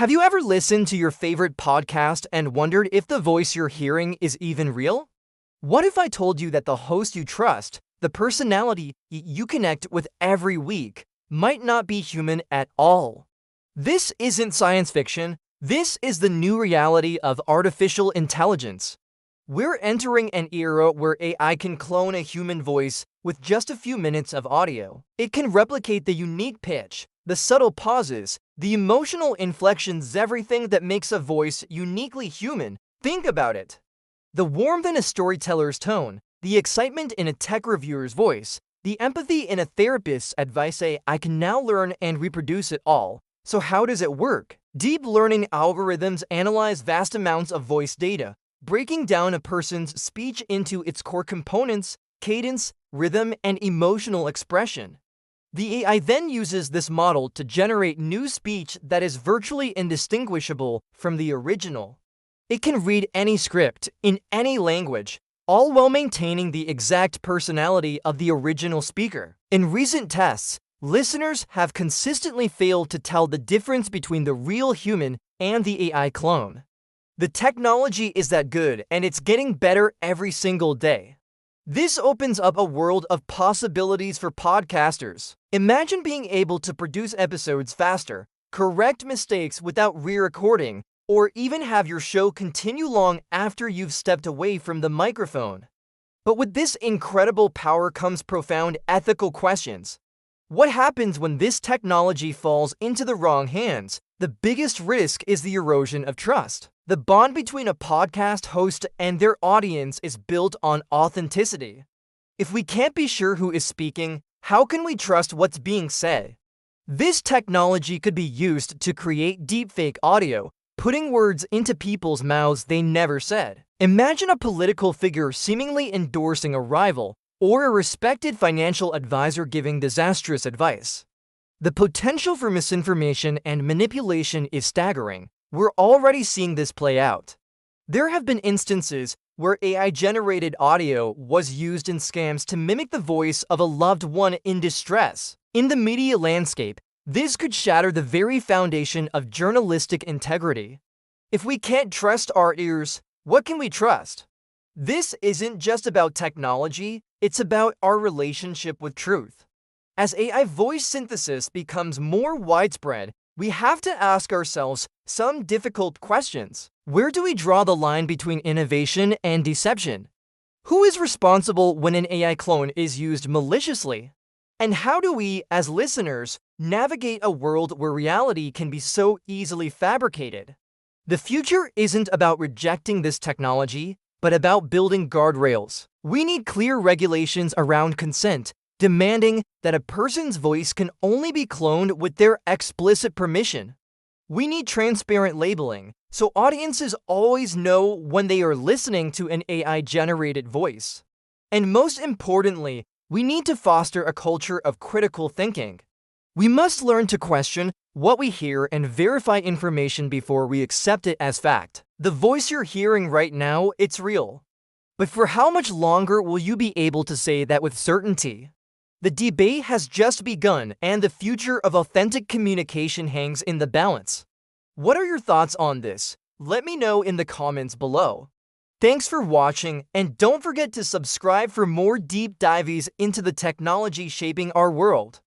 Have you ever listened to your favorite podcast and wondered if the voice you're hearing is even real? What if I told you that the host you trust, the personality you connect with every week, might not be human at all? This isn't science fiction. This is the new reality of artificial intelligence. We're entering an era where AI can clone a human voice with just a few minutes of audio. It can replicate the unique pitch, the subtle pauses, the emotional inflections, everything that makes a voice uniquely human. Think about it. The warmth in a storyteller's tone, the excitement in a tech reviewer's voice, the empathy in a therapist's advice. I can now learn and reproduce it all. So how does it work? Deep learning algorithms analyze vast amounts of voice data, breaking down a person's speech into its core components: cadence, rhythm, and emotional expression. The AI then uses this model to generate new speech that is virtually indistinguishable from the original. It can read any script in any language, all while maintaining the exact personality of the original speaker. In recent tests, listeners have consistently failed to tell the difference between the real human and the AI clone. The technology is that good, and it's getting better every single day. This opens up a world of possibilities for podcasters. Imagine being able to produce episodes faster, correct mistakes without re-recording, or even have your show continue long after you've stepped away from the microphone. But with this incredible power comes profound ethical questions. What happens when this technology falls into the wrong hands? The biggest risk is the erosion of trust. The bond between a podcast host and their audience is built on authenticity. If we can't be sure who is speaking, how can we trust what's being said? This technology could be used to create deepfake audio, putting words into people's mouths they never said. Imagine a political figure seemingly endorsing a rival, or a respected financial advisor giving disastrous advice. The potential for misinformation and manipulation is staggering. We're already seeing this play out. There have been instances where AI-generated audio was used in scams to mimic the voice of a loved one in distress. In the media landscape, this could shatter the very foundation of journalistic integrity. If we can't trust our ears, what can we trust? This isn't just about technology, it's about our relationship with truth. As AI voice synthesis becomes more widespread, we have to ask ourselves some difficult questions. Where do we draw the line between innovation and deception? Who is responsible when an AI clone is used maliciously? And how do we, as listeners, navigate a world where reality can be so easily fabricated? The future isn't about rejecting this technology, but about building guardrails. We need clear regulations around consent, demanding that a person's voice can only be cloned with their explicit permission. We need transparent labeling, so audiences always know when they are listening to an AI-generated voice. And most importantly, we need to foster a culture of critical thinking. We must learn to question what we hear and verify information before we accept it as fact. The voice you're hearing right now, it's real. But for how much longer will you be able to say that with certainty? The debate has just begun, and the future of authentic communication hangs in the balance. What are your thoughts on this? Let me know in the comments below. Thanks for watching, and don't forget to subscribe for more deep dives into the technology shaping our world.